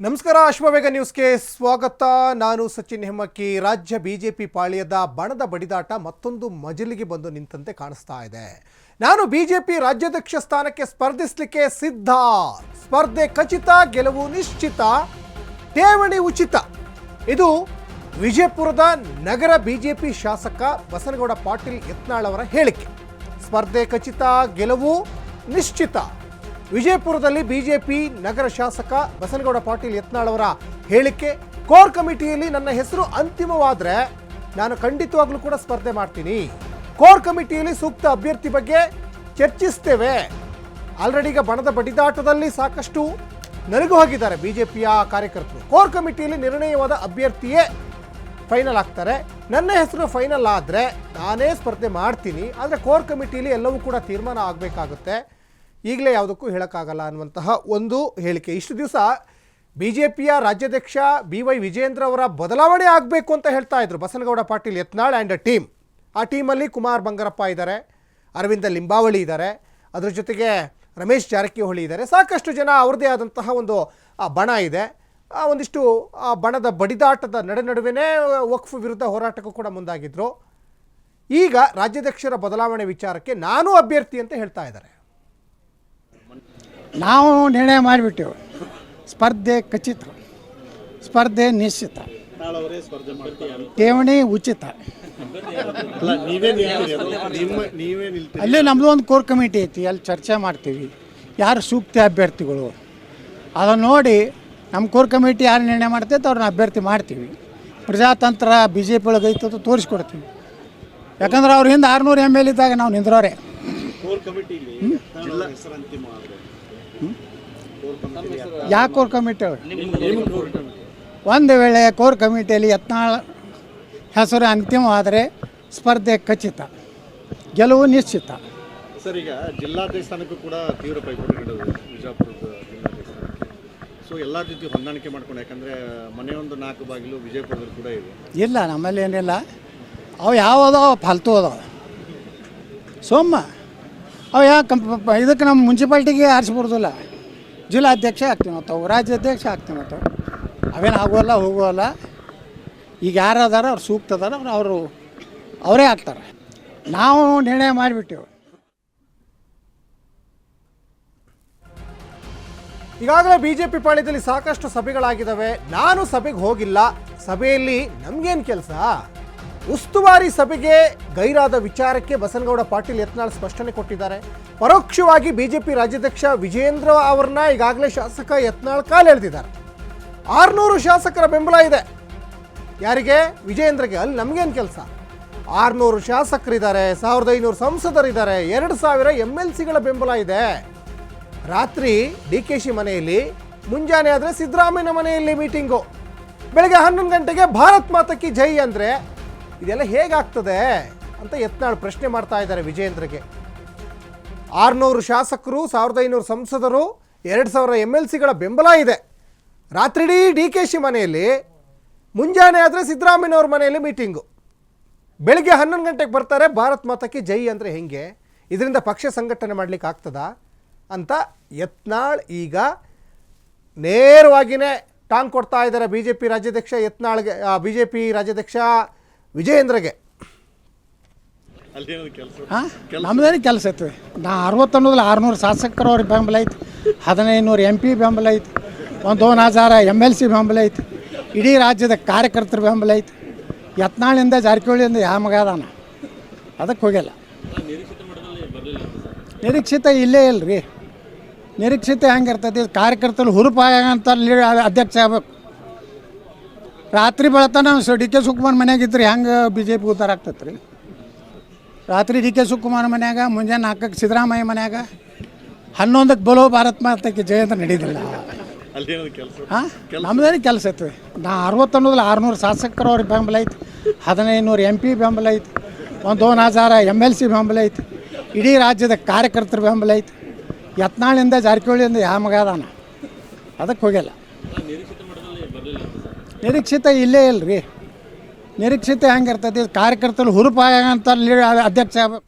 ನಮಸ್ಕಾರ ಅಶ್ವವೇಗ ನ್ಯೂಸ್ಗೆ ಸ್ವಾಗತ. ನಾನು ಸಚಿನ್ ಹೆಮ್ಮಕ್ಕಿ. ರಾಜ್ಯ ಬಿಜೆಪಿ ಪಾಳ್ಯದ ಬಣದ ಬಡಿದಾಟ ಮತ್ತೊಂದು ಮಜಲಿಗೆ ಬಂದು ನಿಂತಂತೆ ಕಾಣಿಸ್ತಾ ಇದೆ. ನಾನು ಬಿಜೆಪಿ ರಾಜ್ಯಾಧ್ಯಕ್ಷ ಸ್ಥಾನಕ್ಕೆ ಸ್ಪರ್ಧಿಸಲಿಕ್ಕೆ ಸಿದ್ಧ, ಸ್ಪರ್ಧೆ ಖಚಿತ, ಗೆಲುವು ನಿಶ್ಚಿತ, ಠೇವಣಿ ಉಚಿತ. ಇದು ವಿಜಯಪುರದ ನಗರ ಬಿಜೆಪಿ ಶಾಸಕ ಬಸನಗೌಡ ಪಾಟೀಲ್ ಯತ್ನಾಳ್ ಅವರ ಹೇಳಿಕೆ. ಸ್ಪರ್ಧೆ ಖಚಿತ, ಗೆಲುವು ನಿಶ್ಚಿತ. ವಿಜಯಪುರದಲ್ಲಿ ಬಿಜೆಪಿ ನಗರ ಶಾಸಕ ಬಸನಗೌಡ ಪಾಟೀಲ್ ಯತ್ನಾಳ್ ಅವರ ಹೇಳಿಕೆ. ಕೋರ್ ಕಮಿಟಿಯಲ್ಲಿ ನನ್ನ ಹೆಸರು ಅಂತಿಮವಾದರೆ ನಾನು ಖಂಡಿತವಾಗ್ಲೂ ಕೂಡ ಸ್ಪರ್ಧೆ ಮಾಡ್ತೀನಿ. ಕೋರ್ ಕಮಿಟಿಯಲ್ಲಿ ಸೂಕ್ತ ಅಭ್ಯರ್ಥಿ ಬಗ್ಗೆ ಚರ್ಚಿಸ್ತೇವೆ. ಆಲ್ರೆಡಿ ಈಗ ಬಣದ ಬಡಿದಾಟದಲ್ಲಿ ಸಾಕಷ್ಟು ನಲುಗು ಹೋಗಿದ್ದಾರೆ ಬಿಜೆಪಿಯ ಕಾರ್ಯಕರ್ತರು. ಕೋರ್ ಕಮಿಟಿಯಲ್ಲಿ ನಿರ್ಣಯವಾದ ಅಭ್ಯರ್ಥಿಯೇ ಫೈನಲ್ ಆಗ್ತಾರೆ. ನನ್ನ ಹೆಸರು ಫೈನಲ್ ಆದರೆ ನಾನೇ ಸ್ಪರ್ಧೆ ಮಾಡ್ತೀನಿ. ಆದರೆ ಕೋರ್ ಕಮಿಟಿಯಲ್ಲಿ ಎಲ್ಲವೂ ಕೂಡ ತೀರ್ಮಾನ ಆಗಬೇಕಾಗುತ್ತೆ, ಈಗಲೇ ಯಾವುದಕ್ಕೂ ಹೇಳೋಕ್ಕಾಗಲ್ಲ ಅನ್ನುವಂತಹ ಒಂದು ಹೇಳಿಕೆ. ಇಷ್ಟು ದಿವಸ ಬಿಜೆಪಿಯ ರಾಜ್ಯಾಧ್ಯಕ್ಷ BY ವಿಜೇಂದ್ರ ಅವರ ಬದಲಾವಣೆ ಆಗಬೇಕು ಅಂತ ಹೇಳ್ತಾ ಇದ್ರು Basanagouda Patil Yatnal and a team. ಆ ಟೀಮಲ್ಲಿ ಕುಮಾರ್ ಬಂಗಾರಪ್ಪ ಇದ್ದಾರೆ, ಅರವಿಂದ ಲಿಂಬಾವಳಿ ಇದ್ದಾರೆ, ಅದರ ಜೊತೆಗೆ ರಮೇಶ್ ಜಾರಕಿಹೊಳಿ ಇದ್ದಾರೆ. ಸಾಕಷ್ಟು ಜನ ಅವ್ರದ್ದೇ ಆದಂತಹ ಒಂದು ಬಣ ಇದೆ. ಒಂದಿಷ್ಟು ಬಣದ ಬಡಿದಾಟದ ನಡುವೆ ವಕ್ಫ್ ವಿರುದ್ಧ ಹೋರಾಟಕ್ಕೂ ಕೂಡ ಮುಂದಾಗಿದ್ದರು. ಈಗ ರಾಜ್ಯಾಧ್ಯಕ್ಷರ ಬದಲಾವಣೆ ವಿಚಾರಕ್ಕೆ ನಾನು ಅಭ್ಯರ್ಥಿ ಅಂತ ಹೇಳ್ತಾ ಇದ್ದಾರೆ. ನಾವು ನಿರ್ಣಯ ಮಾಡಿಬಿಟ್ಟೆವು, ಸ್ಪರ್ಧೆ ಖಚಿತ, ಸ್ಪರ್ಧೆ ನಿಶ್ಚಿತ, ಠೇವಣಿ ಉಚಿತ. ಅಲ್ಲಿ ನಮ್ಮದು ಒಂದು ಕೋರ್ ಕಮಿಟಿ ಐತಿ, ಅಲ್ಲಿ ಚರ್ಚೆ ಮಾಡ್ತೀವಿ ಯಾರು ಸೂಕ್ತ ಅಭ್ಯರ್ಥಿಗಳು ಅದನ್ನು ನೋಡಿ ನಮ್ಮ ಕೋರ್ ಕಮಿಟಿ ಯಾರು ನಿರ್ಣಯ ಮಾಡ್ತೈತೆ ಅವ್ರನ್ನ ಅಭ್ಯರ್ಥಿ ಮಾಡ್ತೀವಿ. ಪ್ರಜಾತಂತ್ರ BJP ಒಳಗೆ ಐತದ್ದು ತೋರಿಸ್ಕೊಡ್ತೀವಿ. ಯಾಕಂದ್ರೆ ಅವ್ರ ಹಿಂದೆ 600 ML ಇದ್ದಾಗ ನಾವು ನಿಂದ್ರವ್ರೆ. ಯಾವ ಕೋರ್ ಕಮಿಟಿ? ಒಂದು ವೇಳೆ ಕೋರ್ ಕಮಿಟಿಯಲ್ಲಿ ಯತ್ನಾಳ್ ಹೆಸರು ಅಂತಿಮವಾದರೆ ಸ್ಪರ್ಧೆ ಖಚಿತ, ಗೆಲುವು ನಿಶ್ಚಿತ. ಸರ್, ಈಗ ಜಿಲ್ಲಾಧ್ಯಕ್ಷ ಸ್ಥಾನಕ್ಕೂ ಕೂಡ ತೀವ್ರ ಪೈಪೋಟಿ ನಡೆದು ವಿಜಯಪುರದ ಜಿಲ್ಲಾಧ್ಯಕ್ಷ. ಸೊ ಎಲ್ಲ ರೀತಿ ಹೊಂದಾಣಿಕೆ ಮಾಡ್ಕೊಂಡು, ಯಾಕಂದರೆ ಮನೆಯೊಂದು 4 ಬಾಗಿಲು ವಿಜಯಪುರದಲ್ಲಿ ಕೂಡ ಇದೆ. ಇಲ್ಲ, ನಮ್ಮಲ್ಲಿ ಏನಿಲ್ಲ. ಅವು ಯಾವುದೋ ಫಾಲ್ತು ಅದಾವ ಸೋಮ. ಅವು ಇದಕ್ಕೆ ನಮ್ಮ ಮುನ್ಸಿಪಾಲ್ಟಿಗೆ ಆರಿಸ್ಬಿಡ್ದಿಲ್ಲ. ಜಿಲ್ಲಾಧ್ಯಕ್ಷ ಆಗ್ತೀವಿ ನಾವು, ರಾಜ್ಯಾಧ್ಯಕ್ಷ ಆಗ್ತೀವಿ ನಾವು. ಅವೇನು ಆಗೋಲ್ಲ ಹೋಗೋಲ್ಲ. ಈಗ ಯಾರು ಅದಾರ ಅವ್ರು ಸೂಕ್ತ ಅದಾರ ಅವರೇ ಆಗ್ತಾರೆ. ನಾವು ನಿರ್ಣಯ ಮಾಡಿಬಿಟ್ಟೆವು. ಈಗಾಗಲೇ ಬಿಜೆಪಿ ಪಾಳ್ಯದಲ್ಲಿ ಸಾಕಷ್ಟು ಸಭೆಗಳಾಗಿದ್ದಾವೆ. ನಾನು ಸಭೆಗೆ ಹೋಗಿಲ್ಲ. ಸಭೆಯಲ್ಲಿ ನಮಗೇನು ಕೆಲಸ? ಉಸ್ತುವಾರಿ ಸಭೆಗೆ ಗೈರಾದ ವಿಚಾರಕ್ಕೆ ಬಸನಗೌಡ ಪಾಟೀಲ್ ಯತ್ನಾಳ್ ಸ್ಪಷ್ಟನೆ ಕೊಟ್ಟಿದ್ದಾರೆ. ಪರೋಕ್ಷವಾಗಿ ಬಿಜೆಪಿ ರಾಜ್ಯಾಧ್ಯಕ್ಷ ವಿಜೇಂದ್ರ ಅವರನ್ನ ಈಗಾಗಲೇ ಶಾಸಕ ಯತ್ನಾಳ್ ಕಾಲೆಳೆದಿದ್ದಾರೆ. 600 ಶಾಸಕರ ಬೆಂಬಲ ಇದೆ. ಯಾರಿಗೆ? ವಿಜೇಂದ್ರಗೆ. ಅಲ್ಲಿ ನಮಗೇನು ಕೆಲಸ? 600 ಶಾಸಕರಿದ್ದಾರೆ, 1500 ಸಂಸದರಿದ್ದಾರೆ, 2000 MLCಗಳ ಬೆಂಬಲ ಇದೆ. ರಾತ್ರಿ DKC ಮನೆಯಲ್ಲಿ, ಮುಂಜಾನೆ ಆದರೆ ಸಿದ್ದರಾಮಯ್ಯ ಮನೆಯಲ್ಲಿ ಮೀಟಿಂಗು, ಬೆಳಗ್ಗೆ 11 ಗಂಟೆಗೆ ಭಾರತ್ ಮಾತಾ ಕಿ ಜೈ ಅಂದರೆ ಇದೆಲ್ಲ ಹೇಗಾಗ್ತದೆ ಅಂತ ಯತ್ನಾಳ್ ಪ್ರಶ್ನೆ ಮಾಡ್ತಾ ಇದ್ದಾರೆ ವಿಜೇಂದ್ರಗೆ. 600 ಶಾಸಕರು, 1500 ಸಂಸದರು, 2000 MLCಗಳ ಬೆಂಬಲ ಇದೆ. ರಾತ್ರಿಡೀ DKC ಮನೆಯಲ್ಲಿ, ಮುಂಜಾನೆ ಆದರೆ ಸಿದ್ದರಾಮಯ್ಯನವ್ರ ಮನೆಯಲ್ಲಿ ಮೀಟಿಂಗು, ಬೆಳಗ್ಗೆ 11 ಗಂಟೆಗೆ ಬರ್ತಾರೆ ಭಾರತ್ ಮಾತಾ ಕಿ ಜೈ ಅಂದರೆ ಹೆಂಗೆ? ಇದರಿಂದ ಪಕ್ಷ ಸಂಘಟನೆ ಮಾಡಲಿಕ್ಕೆ ಆಗ್ತದಾ ಅಂತ ಯತ್ನಾಳ್ ಈಗ ನೇರವಾಗಿಯೇ ಟಾಂಗ್ ಕೊಡ್ತಾ ಇದ್ದಾರೆ ಬಿಜೆಪಿ ರಾಜ್ಯಾಧ್ಯಕ್ಷ ಯತ್ನಾಳ್ಗೆ, ಬಿಜೆಪಿ ರಾಜ್ಯಾಧ್ಯಕ್ಷ ವಿಜಯೇಂದ್ರಗೆ. ನಮ್ಮದೇನು ಕೆಲಸ ಐತಿ? 60 ಅನ್ನೋದ್ರಲ್ಲಿ 600 ಶಾಸಕರು ಅವ್ರಿಗೆ ಬೆಂಬಲ ಐತಿ, 1500 MP ಬೆಂಬಲ ಐತಿ, 1000 MLC ಬೆಂಬಲ ಐತಿ, ಇಡೀ ರಾಜ್ಯದ ಕಾರ್ಯಕರ್ತರ ಬೆಂಬಲ ಐತಿ. ಯತ್ನಾಳಿಂದ ಜಾರಕಿಹೊಳಿಯಿಂದ ಯಾವ ಮಗ ಅದಾನ? ಅದಕ್ಕೆ ಹೋಗಿಲ್ಲ. ನಿರೀಕ್ಷಿತ ಇಲ್ಲೇ ಇಲ್ರಿ. ನಿರೀಕ್ಷಿತ ಹೆಂಗೆ ಇರ್ತೈತಿ? ಕಾರ್ಯಕರ್ತರು ಹುರುಪಾಗಂತ ಅಧ್ಯಕ್ಷ ಆಗ್ಬೇಕು. ರಾತ್ರಿ ಬೆಳತನ DK ಶಿವಕುಮಾರ್ ಮನ್ಯಾಗಿದ್ರಿ ಹೆಂಗೆ BJP ಉದ್ಧಾರ ಆಗ್ತೈತೆ ರೀ? ರಾತ್ರಿ DK ಶಿವಕುಮಾರ್ ಮನ್ಯಾಗ, ಮುಂಜಾನೆ 4ಕ್ಕೆ ಸಿದ್ದರಾಮಯ್ಯ ಮನ್ಯಾಗ, 11ಕ್ಕೆ ಬಲೋ ಭಾರತ್ ಮಾತಾ ಕಿ ಜೈ ಅಂತ ನಡೀದಿಲ್ಲ. ಹಾಂ, ನಮ್ಮದೇನು ಕೆಲಸ ಐತಿ? 60 ಅನ್ನೋದ್ರಲ್ಲಿ 600 ಶಾಸಕರು ಅವ್ರಿಗೆ ಬೆಂಬಲ ಐತಿ, 1500 MP ಬೆಂಬಲ ಐತಿ, 1000 MLC ಬೆಂಬಲ ಐತಿ, ಇಡೀ ರಾಜ್ಯದ ಕಾರ್ಯಕರ್ತರ ಬೆಂಬಲ ಐತಿ. ಯತ್ನಾಳಿಂದ ಜಾರಕಿಹೊಳಿಯಿಂದ ಯಾವ ಮಗ ಅದಾನ? ಅದಕ್ಕೆ ಹೋಗಿಲ್ಲ. ನಿರೀಕ್ಷಿತ ಇಲ್ಲೇ ಇಲ್ರಿ. ನಿರೀಕ್ಷಿತ ಹೆಂಗೆ ಇರ್ತೈತಿ? ಕಾರ್ಯಕರ್ತರು ಹುರುಪಾಗಂತ ಅಧ್ಯಕ್ಷ ಆಗ್ಬೇಕು.